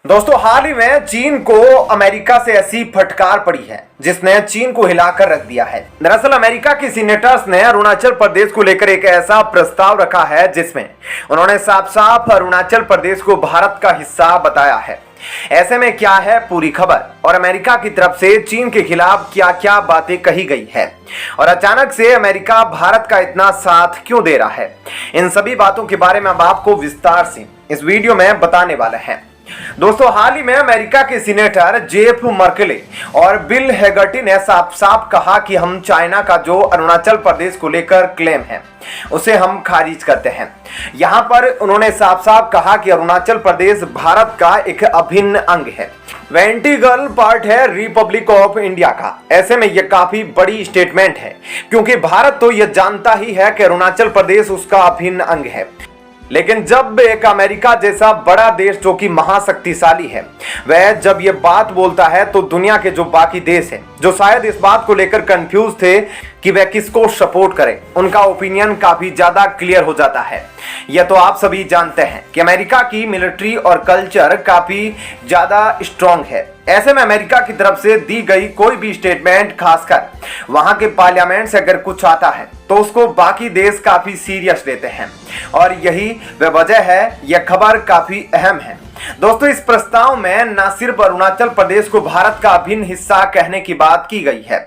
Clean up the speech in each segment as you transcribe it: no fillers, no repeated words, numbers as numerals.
दोस्तों, हाल ही में चीन को अमेरिका से ऐसी फटकार पड़ी है जिसने चीन को हिलाकर रख दिया है। दरअसल अमेरिका की सीनेटर्स ने अरुणाचल प्रदेश को लेकर एक ऐसा प्रस्ताव रखा है जिसमें उन्होंने साफ साफ अरुणाचल प्रदेश को भारत का हिस्सा बताया है। ऐसे में क्या है पूरी खबर और अमेरिका की तरफ से चीन के खिलाफ क्या क्या बातें कही गई है और अचानक से अमेरिका भारत का इतना साथ क्यों दे रहा है, इन सभी बातों के बारे में अब आपको विस्तार से इस वीडियो में बताने वाले हैं। दोस्तों, हाल ही में अमेरिका के सीनेटर जेफ मर्कले और बिल हेगर्टी ने साफ साफ कहा कि हम चाइना का जो अरुणाचल प्रदेश को लेकर क्लेम है उसे हम खारिज करते हैं। यहां पर उन्होंने साफ साफ कहा कि अरुणाचल प्रदेश भारत का एक अभिन्न अंग है, वह इंटीग्रल पार्ट है रिपब्लिक ऑफ इंडिया का। ऐसे में यह काफी बड़ी स्टेटमेंट है क्योंकि भारत तो यह जानता ही है कि अरुणाचल प्रदेश उसका अभिन्न अंग है, लेकिन जब एक अमेरिका जैसा बड़ा देश जो कि महाशक्तिशाली है वह जब ये बात बोलता है तो दुनिया के जो बाकी देश हैं जो शायद इस बात को लेकर कंफ्यूज थे कि वह किसको सपोर्ट करें, उनका ओपिनियन काफी ज्यादा क्लियर हो जाता है। यह तो आप सभी जानते हैं कि अमेरिका की मिलिट्री और कल्चर काफी ज्यादा स्ट्रांग है। ऐसे में अमेरिका की तरफ से दी गई कोई भी स्टेटमेंट, खासकर वहां के पार्लियामेंट से अगर कुछ आता है तो उसको बाकी देश काफी सीरियस लेते हैं और यही वह वजह है, यह खबर काफी अहम है। दोस्तों, इस प्रस्ताव में न सिर्फ अरुणाचल प्रदेश को भारत का अभिन्न हिस्सा कहने की बात की गई है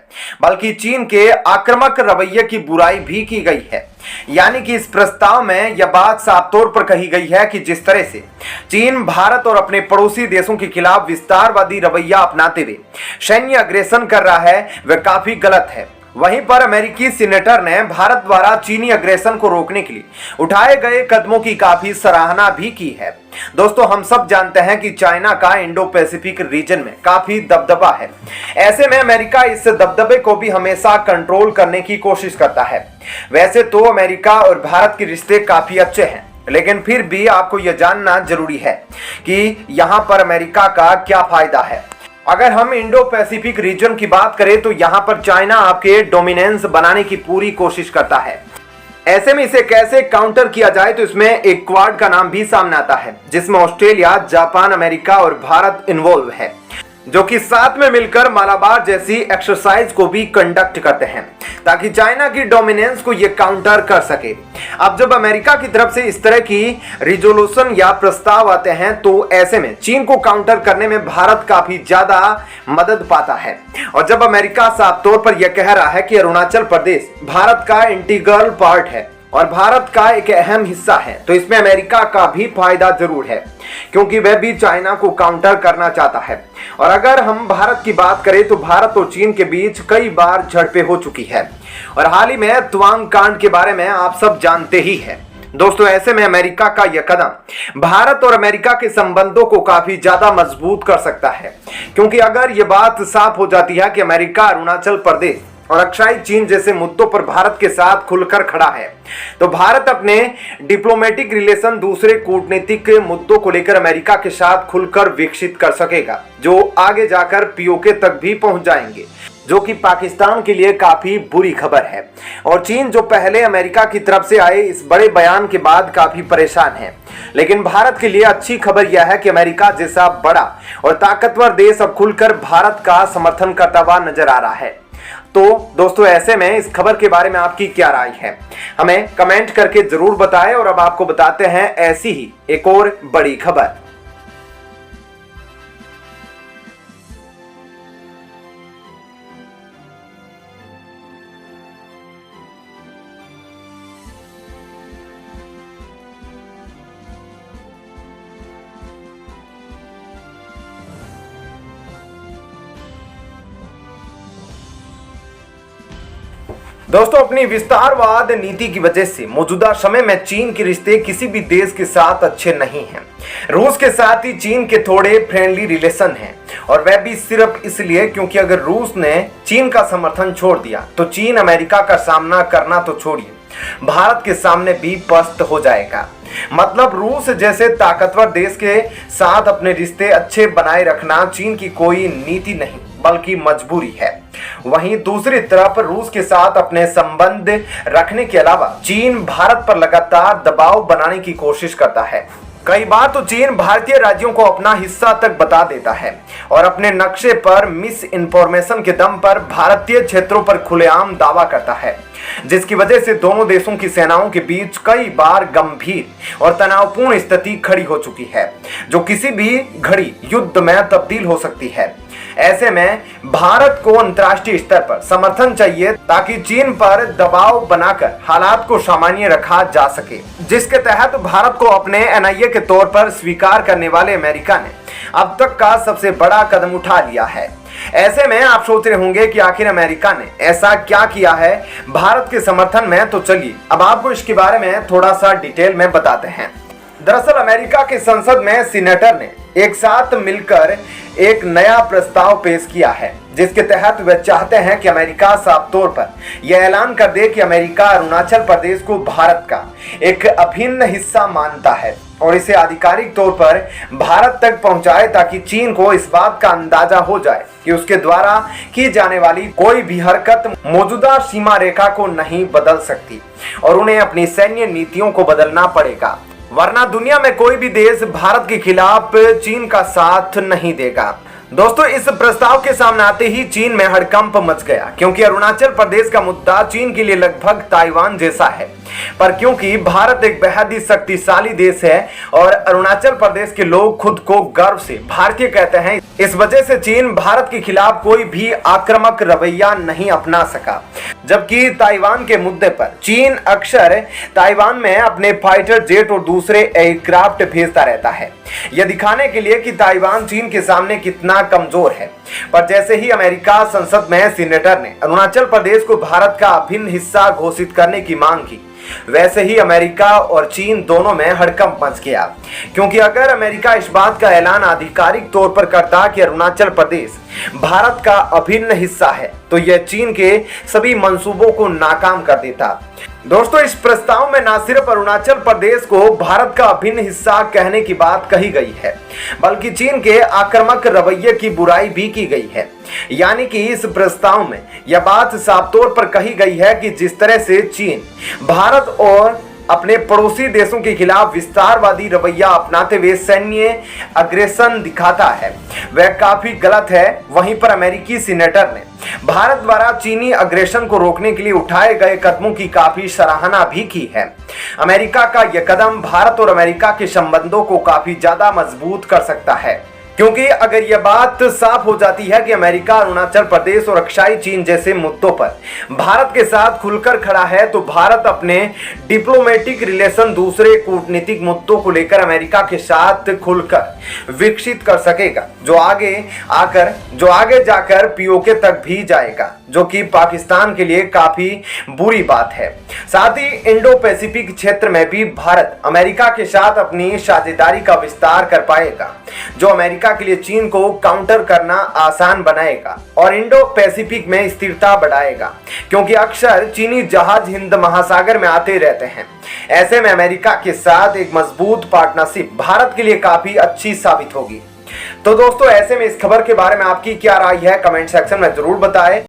बल्कि चीन के आक्रामक रवैये की बुराई भी की गई है। यानी कि इस प्रस्ताव में यह बात साफ तौर पर कही गई है कि जिस तरह से चीन भारत और अपने पड़ोसी देशों के खिलाफ विस्तारवादी रवैया अपनाते हुए सैन्य अग्रेसन कर रहा है वह काफी गलत है। वहीं पर अमेरिकी सीनेटर ने भारत द्वारा चीनी अग्रेसन को रोकने के लिए उठाए गए कदमों की काफी सराहना भी की है। दोस्तों, हम सब जानते हैं कि चाइना का इंडो पैसिफिक रीजन में काफी दबदबा है। ऐसे में अमेरिका इस दबदबे को भी हमेशा कंट्रोल करने की कोशिश करता है। वैसे तो अमेरिका और भारत के रिश्ते काफी अच्छे हैं, लेकिन फिर भी आपको यह जानना जरूरी है कि यहां पर अमेरिका का क्या फायदा है। अगर हम इंडो पैसिफिक रीजन की बात करें तो यहां पर चाइना आपके डोमिनेंस बनाने की पूरी कोशिश करता है। ऐसे में इसे कैसे काउंटर किया जाए तो इसमें एक क्वाड का नाम भी सामने आता है जिसमें ऑस्ट्रेलिया, जापान, अमेरिका और भारत इन्वॉल्व है, जो कि साथ में मिलकर मालाबार जैसी एक्सरसाइज को भी कंडक्ट करते हैं ताकि चाइना की डोमिनेंस को यह काउंटर कर सके। अब जब अमेरिका की तरफ से इस तरह की रिजोल्यूशन या प्रस्ताव आते हैं तो ऐसे में चीन को काउंटर करने में भारत काफी ज्यादा मदद पाता है। और जब अमेरिका साफ तौर पर यह कह रहा है कि अरुणाचल प्रदेश भारत का इंटीग्रल पार्ट है और भारत का एक अहम हिस्सा है तो इसमें अमेरिका का भी फायदा जरूर है क्योंकि वह भी चाइना को काउंटर करना चाहता है। और अगर हम भारत की बात करें तो भारत और चीन के बीच कई बार झड़पें हो चुकी है और हाल ही में तवांग कांड के बारे में आप सब जानते ही हैं। दोस्तों, ऐसे में अमेरिका का यह कदम भारत और अमेरिका के संबंधों को काफी ज्यादा मजबूत कर सकता है क्योंकि अगर यह बात साफ हो जाती है कि अमेरिका अरुणाचल प्रदेश और अक्साई चीन जैसे मुद्दों पर भारत के साथ खुलकर खड़ा है तो भारत अपने डिप्लोमेटिक रिलेशन दूसरे कूटनीतिक मुद्दों को लेकर अमेरिका के साथ खुलकर विकसित कर सकेगा, जो आगे जाकर पीओके तक भी पहुंच जाएंगे, जो कि पाकिस्तान के लिए काफी बुरी खबर है। और चीन जो पहले अमेरिका की तरफ से आए इस बड़े बयान के बाद काफी परेशान है, लेकिन भारत के लिए अच्छी खबर यह है कि अमेरिका जैसा बड़ा और ताकतवर देश अब खुलकर भारत का समर्थन करता हुआ नजर आ रहा है। तो दोस्तों, ऐसे में इस खबर के बारे में आपकी क्या राय है, हमें कमेंट करके जरूर बताएं। और अब आपको बताते हैं ऐसी ही एक और बड़ी खबर। दोस्तों, अपनी विस्तारवाद नीति की वजह से मौजूदा समय में चीन के रिश्ते किसी भी देश के साथ अच्छे नहीं हैं। रूस के साथ ही चीन के थोड़े फ्रेंडली रिलेशन हैं और वह भी सिर्फ इसलिए क्योंकि अगर रूस ने चीन का समर्थन छोड़ दिया तो चीन अमेरिका का सामना करना तो छोड़िए, भारत के सामने भी पस्त हो जाएगा। मतलब रूस जैसे ताकतवर देश के साथ अपने रिश्ते अच्छे बनाए रखना चीन की कोई नीति नहीं बल्कि मजबूरी है। वहीं दूसरी तरफ रूस के साथ अपने संबंध रखने के अलावा चीन भारत पर लगातार दबाव बनाने की कोशिश करता है। कई बार तो चीन भारतीय राज्यों को अपना हिस्सा तक बता देता है और अपने नक्शे पर मिस इन्फॉर्मेशन के दम पर भारतीय क्षेत्रों पर खुलेआम दावा करता है, जिसकी वजह से दोनों देशों की सेनाओं के बीच कई बार गंभीर और तनावपूर्ण स्थिति खड़ी हो चुकी है, जो किसी भी घड़ी युद्ध में तब्दील हो सकती है। ऐसे में भारत को अंतर्राष्ट्रीय स्तर पर समर्थन चाहिए ताकि चीन पर दबाव बनाकर हालात को सामान्य रखा जा सके, जिसके तहत भारत को अपने एनआईए के तौर पर स्वीकार करने वाले अमेरिका ने अब तक का सबसे बड़ा कदम उठा लिया है। ऐसे में आप सोच रहे होंगे कि आखिर अमेरिका ने ऐसा क्या किया है भारत के समर्थन में, तो चलिए अब आपको इसके बारे में थोड़ा सा डिटेल में बताते हैं। दरअसल अमेरिका की संसद में सीनेटर ने एक साथ मिलकर एक नया प्रस्ताव पेश किया है, जिसके तहत वे चाहते हैं कि अमेरिका साफ तौर पर यह ऐलान कर दे कि अमेरिका अरुणाचल प्रदेश को भारत का एक अभिन्न हिस्सा मानता है और इसे आधिकारिक तौर पर भारत तक पहुंचाए, ताकि चीन को इस बात का अंदाजा हो जाए कि उसके द्वारा की जाने वाली कोई भी हरकत मौजूदा सीमा रेखा को नहीं बदल सकती और उन्हें अपनी सैन्य नीतियों को बदलना पड़ेगा, वरना दुनिया में कोई भी देश भारत के खिलाफ चीन का साथ नहीं देगा। दोस्तों, इस प्रस्ताव के सामने आते ही चीन में हड़कंप मच गया, क्योंकि अरुणाचल प्रदेश का मुद्दा चीन के लिए लगभग ताइवान जैसा है, पर क्योंकि भारत एक बेहद ही शक्तिशाली देश है और अरुणाचल प्रदेश के लोग खुद को गर्व से भारतीय कहते हैं, इस वजह से चीन भारत के खिलाफ कोई भी आक्रामक रवैया नहीं अपना सका। जबकि ताइवान के मुद्दे पर चीन अक्सर ताइवान में अपने फाइटर जेट और दूसरे एयरक्राफ्ट भेजता रहता है, यह दिखाने के लिए कि ताइवान चीन के सामने कितना कमजोर है। पर जैसे ही अमेरिका संसद में सीनेटर ने अरुणाचल प्रदेश को भारत का अभिन्न हिस्सा घोषित करने की मांग की, वैसे ही अमेरिका और चीन दोनों में हड़कंप मच गया, क्योंकि अगर अमेरिका इस बात का ऐलान आधिकारिक तौर पर करता कि अरुणाचल प्रदेश भारत का अभिन्न हिस्सा है, तो यह चीन के सभी मंसूबों को नाकाम कर देता। दोस्तों, इस प्रस्ताव में न सिर्फ अरुणाचल प्रदेश को भारत का अभिन्न हिस्सा कहने की बात कही गई है, बल्कि चीन के आक्रामक रवैये की बुराई भी की गई है। यानी कि इस प्रस्ताव में यह बात साफ तौर पर कही गई है कि जिस तरह से चीन भारत और अपने पड़ोसी देशों के खिलाफ विस्तारवादी रवैया अपनाते हुए सैन्य अग्रेसन दिखाता है, वह काफी गलत है। वहीं पर अमेरिकी सीनेटर ने भारत द्वारा चीनी अग्रेसन को रोकने के लिए उठाए गए कदमों की काफी सराहना भी की है। अमेरिका का यह कदम भारत और अमेरिका के संबंधों को काफी ज्यादा मजबूत कर सकता है, क्योंकि अगर यह बात साफ हो जाती है कि अमेरिका अरुणाचल प्रदेश और अक्साई चीन जैसे मुद्दों पर भारत के साथ खुलकर खड़ा है, तो भारत अपने डिप्लोमेटिक रिलेशन दूसरे कूटनीतिक मुद्दों को लेकर अमेरिका के साथ खुलकर विकसित कर सकेगा, जो आगे जाकर पीओके तक भी जाएगा, जो कि पाकिस्तान के लिए काफी बुरी बात है। साथ ही इंडो पैसिफिक क्षेत्र में भी भारत अमेरिका के साथ अपनी साझेदारी का विस्तार कर पाएगा, जो अमेरिका के लिए चीन को काउंटर करना आसान बनाएगा और इंडो पैसिफिक में स्थिरता बढ़ाएगा, क्योंकि अक्सर चीनी जहाज हिंद महासागर में आते रहते हैं। ऐसे में अमेरिका के साथ एक मजबूत पार्टनरशिप भारत के लिए काफी अच्छी साबित होगी। तो दोस्तों, ऐसे में इस खबर के बारे में आपकी क्या राय है, कमेंट सेक्शन में जरूर बताएं।